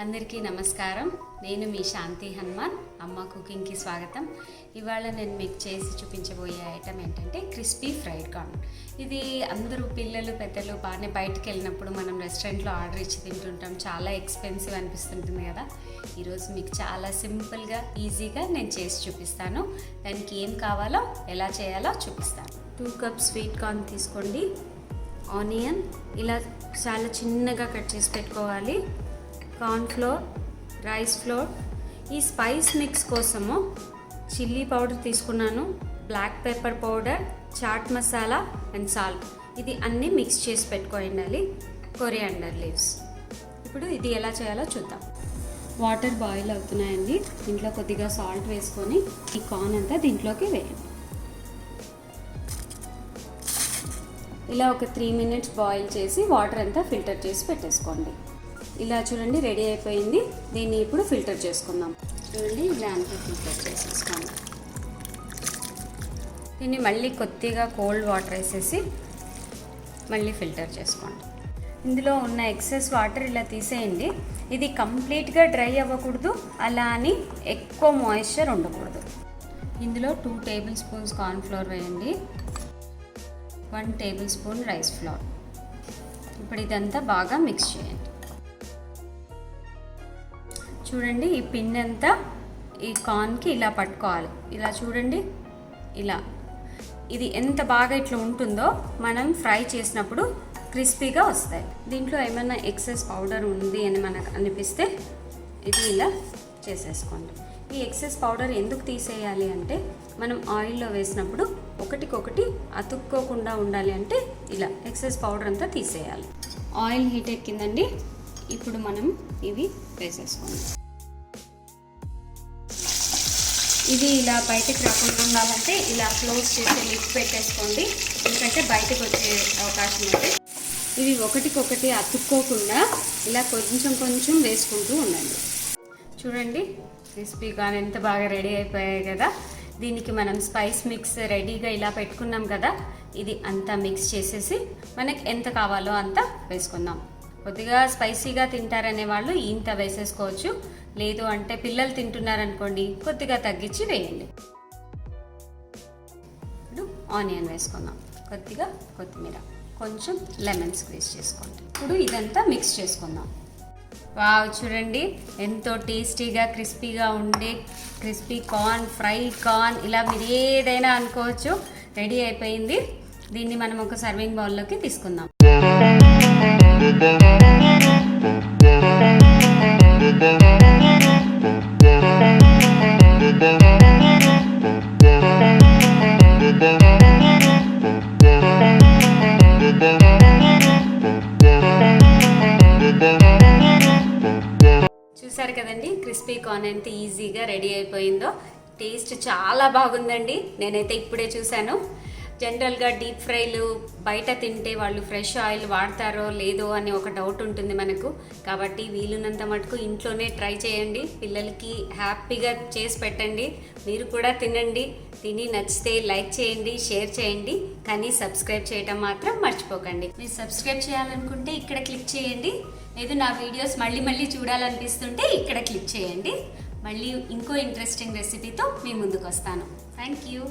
అందరికీ నమస్కారం. నేను మీ శాంతి హనుమాన్. అమ్మ కుకింగ్కి స్వాగతం. ఇవాళ నేను మీకు చేసి చూపించబోయే ఐటమ్ ఏంటంటే క్రిస్పీ ఫ్రైడ్ కార్న్. ఇది అందరూ పిల్లలు పెద్దలు బాగానే బయటకు వెళ్ళినప్పుడు మనం రెస్టారెంట్లో ఆర్డర్ ఇచ్చి తింటుంటాం. చాలా ఎక్స్పెన్సివ్ అనిపిస్తుంటుంది కదా. ఈరోజు మీకు చాలా సింపుల్గా ఈజీగా నేను చేసి చూపిస్తాను. దానికి ఏం కావాలో ఎలా చేయాలో చూపిస్తాను. 2 కప్స్ స్వీట్ కార్న్ తీసుకోండి. ఆనియన్ ఇలా చాలా చిన్నగా కట్ చేసి పెట్టుకోవాలి. Corn flour, rice flour. ఈ స్పైస్ మిక్స్ కోసము చిల్లీ పౌడర్ తీసుకున్నాను, black pepper powder, chaat masala and salt. ఇది అన్నీ మిక్స్ చేసి పెట్టుకోండి. Coriander leaves. ఇప్పుడు ఇది ఎలా చేయాలో చూద్దాం. వాటర్ బాయిల్ అవుతున్నాయండి. దీంట్లో కొద్దిగా సాల్ట్ వేసుకొని ఈ కార్న్ అంతా దీంట్లోకి వేయండి. ఇలా ఒక 3 minutes బాయిల్ చేసి వాటర్ అంతా ఫిల్టర్ చేసి పెట్టేసుకోండి. ఇలా చూడండి, రెడీ అయిపోయింది. దీన్ని ఇప్పుడు ఫిల్టర్ చేసుకుందాం. చూడండి, ఇలా అంతా ఫిల్టర్ చేసేసుకోండి. దీన్ని మళ్ళీ కొద్దిగా కోల్డ్ వాటర్ వేసేసి మళ్ళీ ఫిల్టర్ చేసుకోండి. ఇందులో ఉన్న ఎక్సెస్ వాటర్ ఇలా తీసేయండి. ఇది కంప్లీట్గా డ్రై అవ్వకూడదు, అలా అని ఎక్కువ మాయిశ్చర్ ఉండకూడదు. ఇందులో 2 tablespoons కార్న్ ఫ్లోర్ వేయండి, 1 tablespoon రైస్ ఫ్లోర్. ఇప్పుడు ఇదంతా బాగా మిక్స్ చేయండి. చూడండి, ఈ పిండి అంతా ఈ కార్న్కి ఇలా పట్టుకోవాలి. ఇలా చూడండి, ఇలా ఇది ఎంత బాగా ఇట్లా ఉంటుందో మనం ఫ్రై చేసినప్పుడు క్రిస్పీగా వస్తాయి. దీంట్లో ఏమైనా ఎక్సెస్ పౌడర్ ఉంది అని మనకు అనిపిస్తే ఇది ఇలా చేసేసుకోండి. ఈ ఎక్సెస్ పౌడర్ ఎందుకు తీసేయాలి అంటే మనం ఆయిల్లో వేసినప్పుడు ఒకటికొకటి అతుక్కోకుండా ఉండాలి అంటే ఇలా ఎక్సెస్ పౌడర్ అంతా తీసేయాలి. ఆయిల్ హీట్ ఎక్కిందండి. ఇప్పుడు మనం ఇవి వేసేసుకోండి. ఇది ఇలా బయటకు రాకుండా ఉండాలంటే ఇలా క్లోజ్ చేసి లిడ్ పెట్టేసుకోండి, ఎందుకంటే బయటకు వచ్చే అవకాశం ఉంది. ఇవి ఒకటికొకటి అతుక్కోకుండా ఇలా కొంచెం కొంచెం వేసుకుంటూ ఉండండి. చూడండి, క్రిస్పీ కార్న్ ఎంత బాగా రెడీ అయిపోయాయి కదా. దీనికి మనం స్పైస్ మిక్స్ రెడీగా ఇలా పెట్టుకున్నాం కదా. ఇది అంతా మిక్స్ చేసేసి మనకి ఎంత కావాలో అంత వేసుకుందాం. కొద్దిగా స్పైసీగా తింటారనే వాళ్ళు ఇంత వేసేసుకోవచ్చు, లేదు అంటే పిల్లలు తింటున్నారనుకోండి కొద్దిగా తగ్గించి వేయండి. ఇప్పుడు ఆనియన్ వేసుకుందాం, కొద్దిగా కొత్తిమీర, కొంచెం లెమన్ స్క్వీజ్ చేసుకోండి. ఇప్పుడు ఇదంతా మిక్స్ చేసుకుందాం. వావ్, చూడండి ఎంతో టేస్టీగా క్రిస్పీగా ఉండే క్రిస్పీ కార్న్, ఫ్రైడ్ కార్న్, ఇలా మీరు ఏదైనా అనుకోవచ్చు. రెడీ అయిపోయింది. దీన్ని మనం ఒక సర్వింగ్ బౌల్లోకి తీసుకుందాం. చూసారు కదండి, క్రిస్పీ కార్న్ ఎంత ఈజీగా రెడీ అయిపోయిందో. టేస్ట్ చాలా బాగుందండి. నేనైతే ఇప్పుడే చూశాను. జనరల్గా డీప్ ఫ్రైలు బయట తింటే వాళ్ళు ఫ్రెష్ ఆయిల్ వాడతారో లేదో అని ఒక డౌట్ ఉంటుంది మనకు. కాబట్టి వీలున్నంత మటుకు ఇంట్లోనే ట్రై చేయండి. పిల్లలకి హ్యాపీగా చేసి పెట్టండి. మీరు కూడా తినండి. తిని నచ్చితే లైక్ చేయండి, షేర్ చేయండి, కానీ సబ్స్క్రైబ్ చేయడం మాత్రం మర్చిపోకండి. మీరు సబ్స్క్రైబ్ చేయాలనుకుంటే ఇక్కడ క్లిక్ చేయండి. లేదు నా వీడియోస్ మళ్ళీ చూడాలనిపిస్తుంటే ఇక్కడ క్లిక్ చేయండి. మళ్ళీ ఇంకో ఇంట్రెస్టింగ్ రెసిపీతో మీ ముందుకు వస్తాను. Thank you.